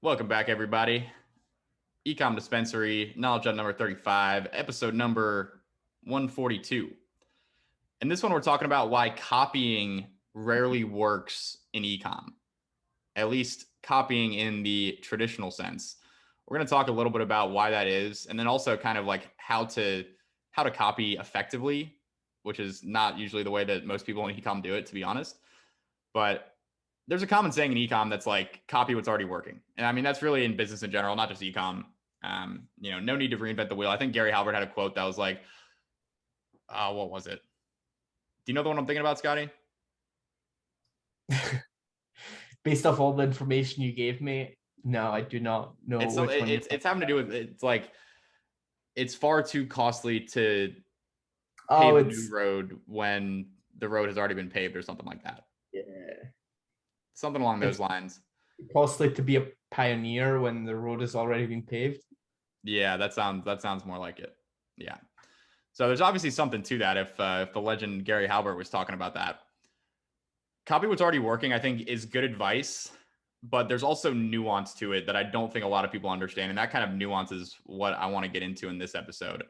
Welcome back, everybody. Ecom Dispensary, Knowledge Hub number 35, episode number 142. In this one, we're talking about why copying rarely works in ecom, at least copying in the traditional sense. We're going to talk a little bit about why that is, and then also kind of like how to copy effectively, which is not usually the way that most people in ecom do it, to be honest. But there's a common saying in ecom that's like copy what's already working. And I mean, that's really in business in general, not just ecom. No need to reinvent the wheel. I think Gary Halbert had a quote that was like, what was it? Do you know the one I'm thinking about, Scotty? Based off all the information you gave me, no, I do not know It's which one. it's having to do with, it's like, it's far too costly to Oh, pave a it's new road when the road has already been paved or something like that. yeah. Something along those It's lines. costly to be a pioneer when the road has already been paved. Yeah, that sounds more like it. Yeah. So there's obviously something to that if the legend Gary Halbert was talking about that. Copy what's already working, I think, is good advice, but there's also nuance to it that I don't think a lot of people understand. And that kind of nuance is what I want to get into in this episode.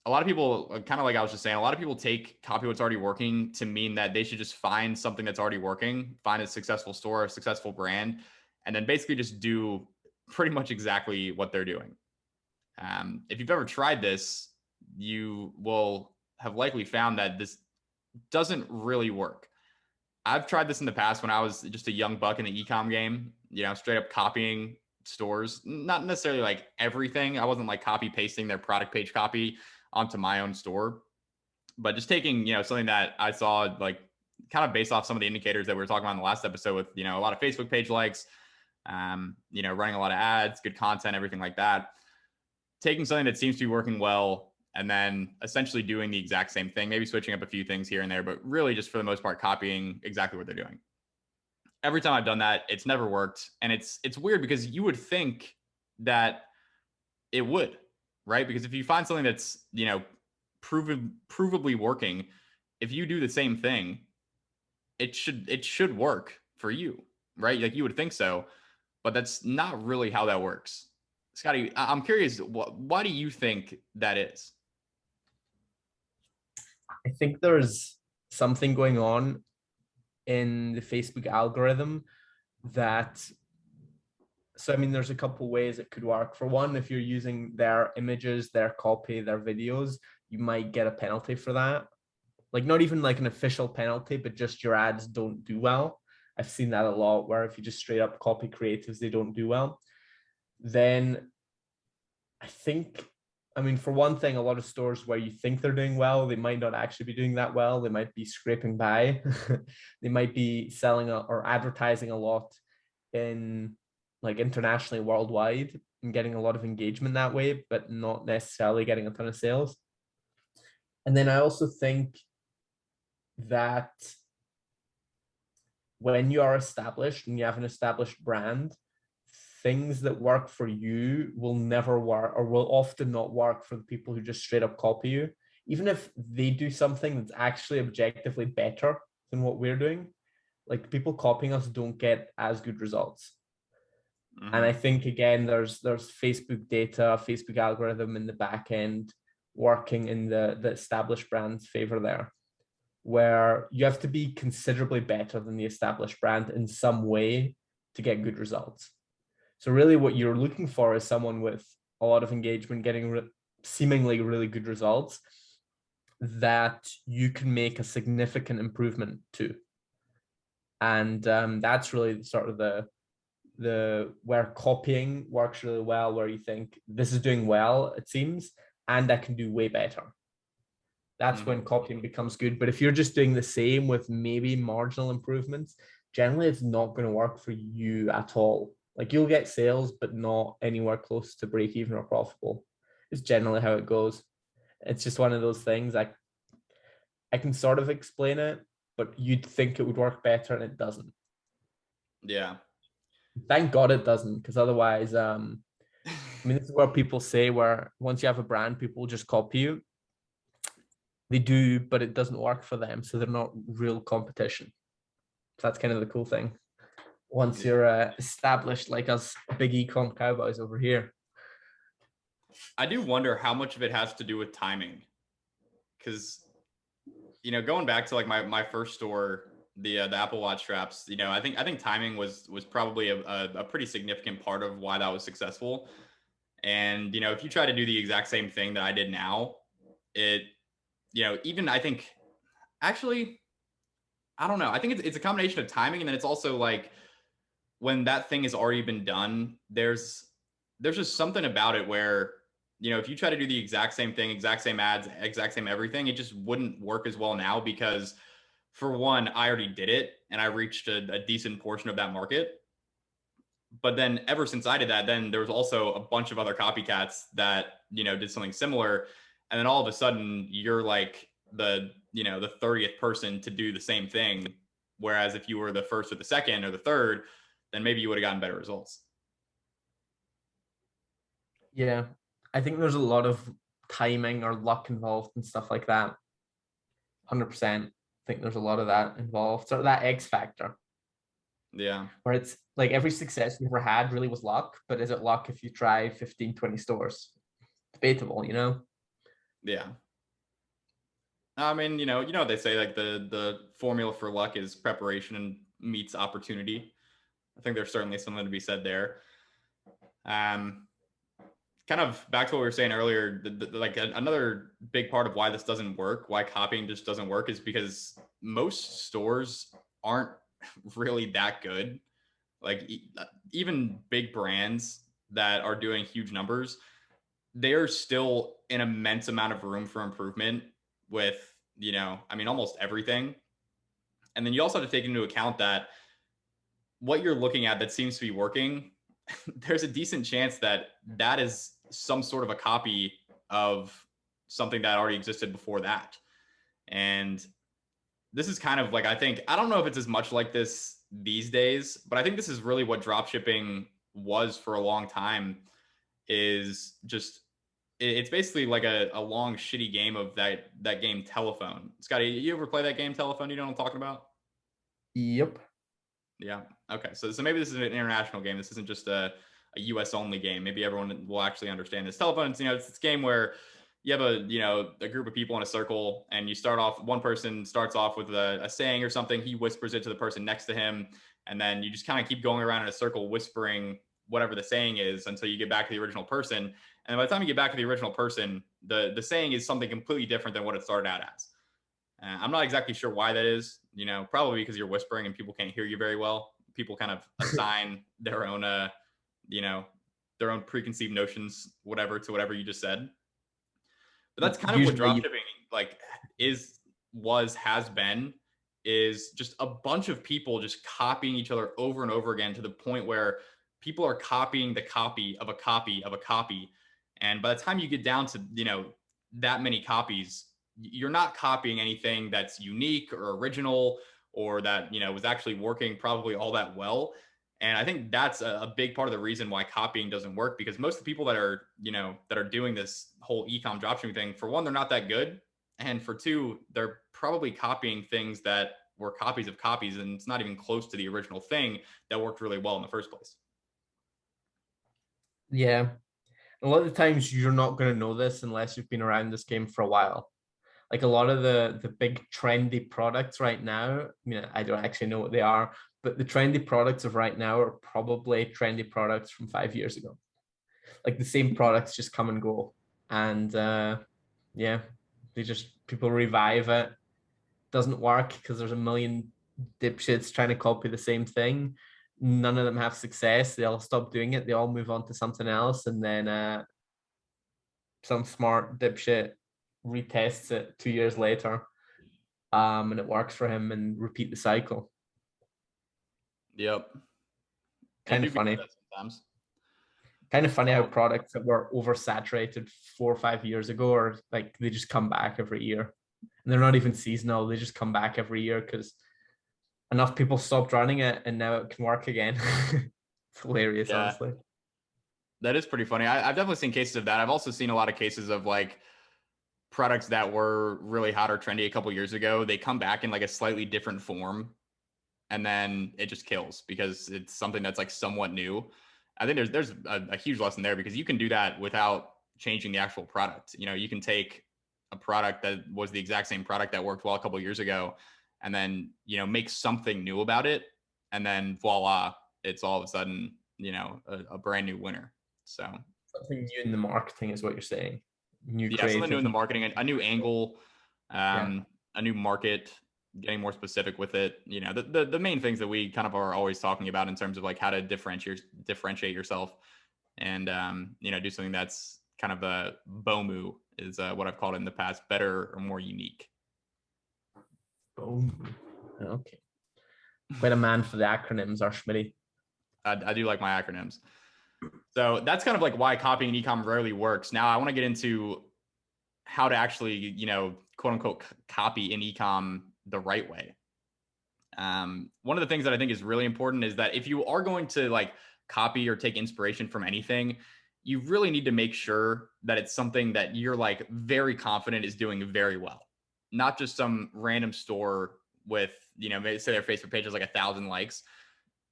A lot of people, kind of like I was just saying, a lot of people take copy what's already working to mean that they should just find something that's already working, find a successful store, a successful brand, and then basically just do pretty much exactly what they're doing. If you've ever tried this, you will have likely found that this doesn't really work. I've tried this in the past when I was just a young buck in the ecom game, straight up copying stores, not necessarily like everything. I wasn't like copy pasting their product page copy onto my own store, but just taking, something that I saw, like kind of based off some of the indicators that we were talking about in the last episode with, a lot of Facebook page likes, running a lot of ads, good content, everything like that. Taking something that seems to be working well and then essentially doing the exact same thing, maybe switching up a few things here and there, but really just for the most part, copying exactly what they're doing. Every time I've done that, it's never worked. And it's weird because you would think that it would, right? Because if you find something that's, provably working, if you do the same thing, it should work for you, right? Like you would think so, but that's not really how that works. Scotty, I'm curious, why do you think that is? I think there's something going on in the Facebook algorithm that so I mean there's a couple ways it could work. For one, if you're using their images, their copy, their videos, you might get a penalty for that. Like not even like an official penalty, but just your ads don't do well. I've seen that a lot where if you just straight up copy creatives, they don't do well. Then I mean, for one thing, a lot of stores where you think they're doing well, they might not actually be doing that well. They might be scraping by. They might be selling or advertising a lot in like internationally, worldwide, and getting a lot of engagement that way, but not necessarily getting a ton of sales. And then I also think that when you are established and you have an established brand, things that work for you will never work or will often not work for the people who just straight up copy you. Even if they do something that's actually objectively better than what we're doing, like people copying us don't get as good results. Mm-hmm. And I think again, there's Facebook data, Facebook algorithm in the back end working in the established brand's favor there, where you have to be considerably better than the established brand in some way to get good results. So really what you're looking for is someone with a lot of engagement, getting seemingly really good results that you can make a significant improvement to. And that's really sort of the where copying works really well, where you think this is doing well, it seems, and I can do way better. That's when copying becomes good. But if you're just doing the same with maybe marginal improvements, generally it's not going to work for you at all. Like you'll get sales, but not anywhere close to break even or profitable. It's generally how it goes. It's just one of those things. I can sort of explain it, but you'd think it would work better and it doesn't. Yeah. Thank God it doesn't, because otherwise, I mean, this is where people say where once you have a brand, people just copy you. They do, but it doesn't work for them. So they're not real competition. So that's kind of the cool thing. once you're established like us big ecom cowboys over here. I do wonder how much of it has to do with timing, because going back to like my first store, the Apple Watch straps, I think timing was probably a pretty significant part of why that was successful. And if you try to do the exact same thing that I did now, it even I think actually I don't know. I think it's a combination of timing, and then it's also like when that thing has already been done, there's just something about it where if you try to do the exact same thing, exact same ads, exact same everything, it just wouldn't work as well now because for one, I already did it and I reached a decent portion of that market. But then ever since I did that, then there was also a bunch of other copycats that did something similar, and then all of a sudden you're like the 30th person to do the same thing, whereas if you were the first or the second or the third, then maybe you would have gotten better results. Yeah, I think there's a lot of timing or luck involved and stuff like that. 100%. I think there's a lot of that involved. Sort of that X factor. Yeah. Where it's like every success you ever had really was luck, but is it luck if you try 15, 20 stores? Debatable, Yeah. I mean, what they say, like the formula for luck is preparation and meets opportunity. I think there's certainly something to be said there. Kind of back to what we were saying earlier, like another big part of why this doesn't work, why copying just doesn't work, is because most stores aren't really that good. Like even big brands that are doing huge numbers, there's still an immense amount of room for improvement with, I mean, almost everything. And then you also have to take into account that what you're looking at that seems to be working, there's a decent chance that that is some sort of a copy of something that already existed before that. And this is kind of like, I don't know if it's as much like this these days, but I think this is really what dropshipping was for a long time, is just it's basically like a long shitty game of that game Telephone. Scotty, you ever play that game Telephone? You know what I'm talking about? Yep. Yeah. Okay. So maybe this is an international game. This isn't just a US only game. Maybe everyone will actually understand this. Telephone, it's this game where you have a group of people in a circle, and you start off, one person starts off with a saying or something. He whispers it to the person next to him. And then you just kind of keep going around in a circle, whispering whatever the saying is until you get back to the original person. And by the time you get back to the original person, the saying is something completely different than what it started out as. I'm not exactly sure why that is, probably because you're whispering and people can't hear you very well. People kind of assign their own, their own preconceived notions, whatever, to whatever you just said. But that's kind of what Usually, dropshipping has been, is just a bunch of people just copying each other over and over again to the point where people are copying the copy of a copy of a copy. And by the time you get down to, that many copies, you're not copying anything that's unique or original, or that, was actually working probably all that well. And I think that's a big part of the reason why copying doesn't work, because most of the people that are, that are doing this whole ecom dropshipping thing, for one, they're not that good. And for two, they're probably copying things that were copies of copies, and it's not even close to the original thing that worked really well in the first place. yeah. A lot of the times you're not going to know this unless you've been around this game for a while. Like a lot of the big trendy products right now, I don't actually know what they are, but the trendy products of right now are probably trendy products from 5 years ago. Like the same products just come and go. And yeah, people revive it. Doesn't work because there's a million dipshits trying to copy the same thing. None of them have success. They all stop doing it. They all move on to something else. And then some smart dipshit retests it 2 years later, and it works for him, and repeat the cycle. Yep. And Kind I of do get funny. that sometimes. Kind of funny how Oh, products that were oversaturated 4 or 5 years ago are like they just come back every year. And they're not even seasonal, they just come back every year because enough people stopped running it and now it can work again. It's hilarious, yeah. honestly. That is pretty funny. I've definitely seen cases of that. I've also seen a lot of cases of like products that were really hot or trendy a couple years ago. They come back in like a slightly different form, and then it just kills because it's something that's like somewhat new. I think there's a huge lesson there because you can do that without changing the actual product. You know, you can take a product that was the exact same product that worked well a couple of years ago, and then, you know, make something new about it, and then voila, it's all of a sudden, you know, a brand new winner. So Something new in the marketing is what you're saying. New yeah, something new in creative. the marketing, a new angle, Yeah. a new market, getting more specific with it. You know, the main things that we kind of are always talking about in terms of like how to differentiate yourself, and you know, do something that's kind of a BOMU is what I've called it in the past, better or more unique. Boom. Okay. Quite a man for the acronyms, our Schmitty. I do like my acronyms. So that's kind of like why copying in ecom rarely works. Now I want to get into how to actually, you know, quote unquote copy in ecom the right way. One of the things that I think is really important is that if you are going to like copy or take inspiration from anything, you really need to make sure that it's something that you're like very confident is doing very well, not just some random store with, you know, maybe say their Facebook page has like 1,000 likes.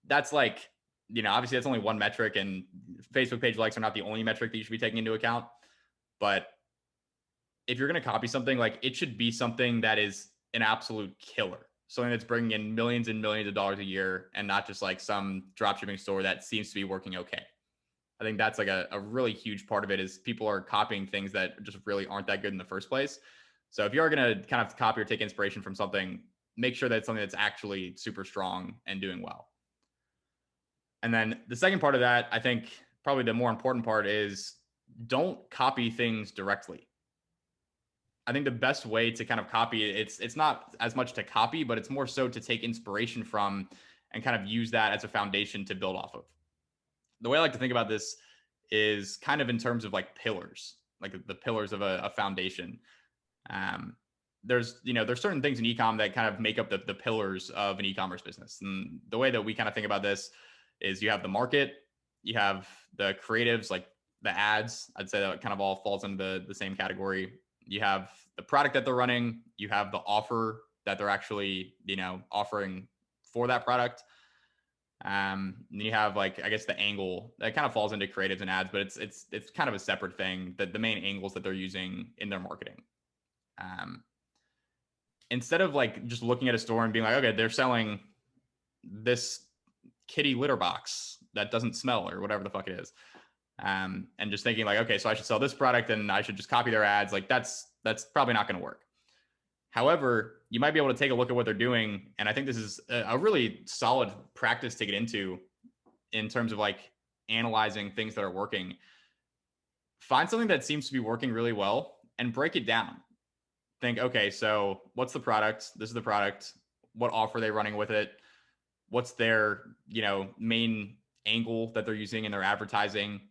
That's like, you know, obviously that's only one metric, and Facebook page likes are not the only metric that you should be taking into account. But if you're going to copy something, like it should be something that is an absolute killer, something that's bringing in millions and millions of dollars a year, and not just like some dropshipping store that seems to be working okay. I think that's like a really huge part of it is people are copying things that just really aren't that good in the first place. So if you are going to kind of copy or take inspiration from something, make sure that it's something that's actually super strong and doing well. And then the second part of that, I think probably the more important part is don't copy things directly. I think the best way to kind of copy it's not as much to copy, but it's more so to take inspiration from and kind of use that as a foundation to build off of. The way I like to think about this is kind of in terms of like pillars, like the pillars of a foundation. Um, there's, you know, there's certain things in ecom that kind of make up the pillars of an e-commerce business. And the way that we kind of think about this is you have the market, you have the creatives, like the ads. I'd say that kind of all falls into the same category. You have the product that they're running, you have the offer that they're actually, you know, offering for that product. Then you have like, I guess the angle that kind of falls into creatives and ads, but it's kind of a separate thing, that the main angles that they're using in their marketing. Um, Instead of like just looking at a store and being like, okay, they're selling this kitty litter box that doesn't smell or whatever the fuck it is. And just thinking like, okay, so I should sell this product and I should just copy their ads. Like that's probably not going to work. However, you might be able to take a look at what they're doing. And I think this is a really solid practice to get into in terms of like analyzing things that are working. Find something that seems to be working really well and break it down. Think, okay, so what's the product? This is the product. What offer are they running with it? What's their, you know, main angle that they're using in their advertising?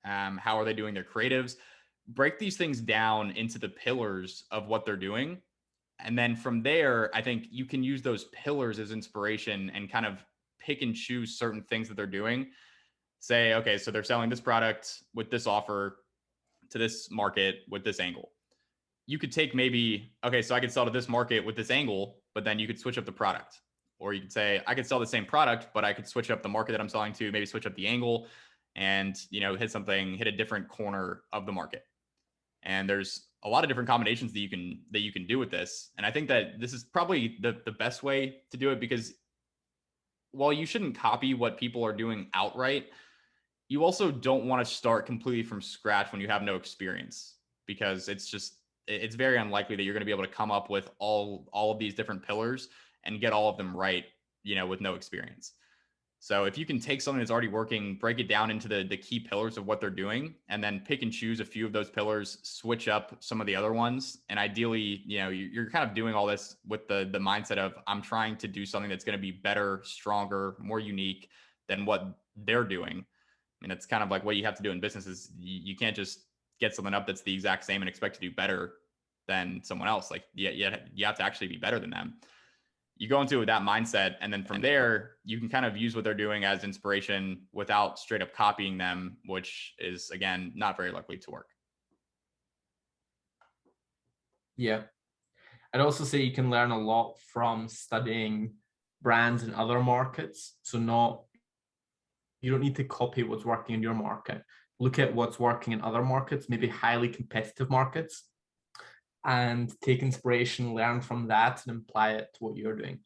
How are they doing their creatives? Break these things down into the pillars of what they're doing. And then from there, I think you can use those pillars as inspiration and kind of pick and choose certain things that they're doing. Say, okay, so they're selling this product with this offer to this market with this angle. You could take maybe, okay, so I could sell to this market with this angle, but then you could switch up the product. Or you could say, I could sell the same product, but I could switch up the market that I'm selling to, maybe switch up the angle and, you know, hit a different corner of the market. And there's a lot of different combinations that you can do with this. And I think that this is probably the best way to do it, because while you shouldn't copy what people are doing outright, you also don't want to start completely from scratch when you have no experience, because it's very unlikely that you're going to be able to come up with all of these different pillars and get all of them right, you know, with no experience. So if you can take something that's already working, break it down into the key pillars of what they're doing, and then pick and choose a few of those pillars, switch up some of the other ones. And ideally, you know, you're kind of doing all this with the mindset of, I'm trying to do something that's going to be better, stronger, more unique than what they're doing. And it's kind of like what you have to do in business is you can't just get something up that's the exact same and expect to do better than someone else. Like, you have to actually be better than them. You go into it with that mindset, and then from there, you can kind of use what they're doing as inspiration without straight up copying them, which is, again, not very likely to work. Yeah. I'd also say you can learn a lot from studying brands in other markets. So not, you don't need to copy what's working in your market. Look at what's working in other markets, maybe highly competitive markets, and take inspiration, learn from that, and apply it to what you're doing.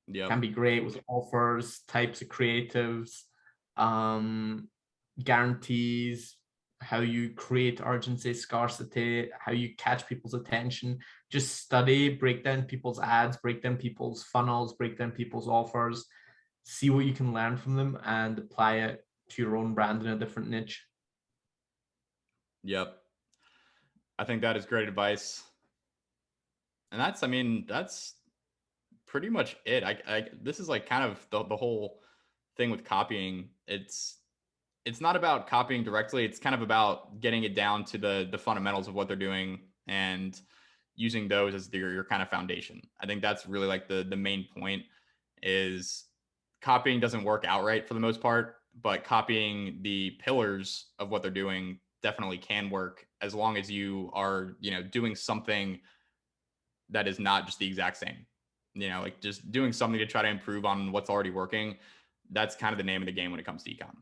Yep. Can be great with offers, types of creatives, guarantees, how you create urgency, scarcity, how you catch people's attention. Just study, break down people's ads, break down people's funnels, break down people's offers, see what you can learn from them and apply it to your own brand in a different niche. Yep. I think that is great advice. And that's, I mean, that's pretty much it. This is like kind of the whole thing with copying. It's not about copying directly. It's kind of about getting it down to the fundamentals of what they're doing and using those as your kind of foundation. I think that's really like the main point is copying doesn't work outright for the most part, but copying the pillars of what they're doing definitely can work as long as you are, doing something that is not just the exact same. Like just doing something to try to improve on what's already working. That's kind of the name of the game when it comes to ecom.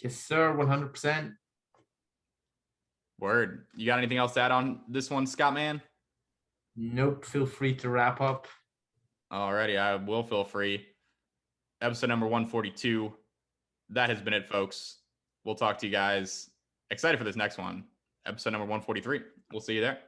Yes, sir. 100%. Word. You got anything else to add on this one, Scott, man? Nope. Feel free to wrap up. Alrighty, I will feel free. Episode number 142. That has been it, folks. We'll talk to you guys. Excited for this next one. Episode number 143. We'll see you there.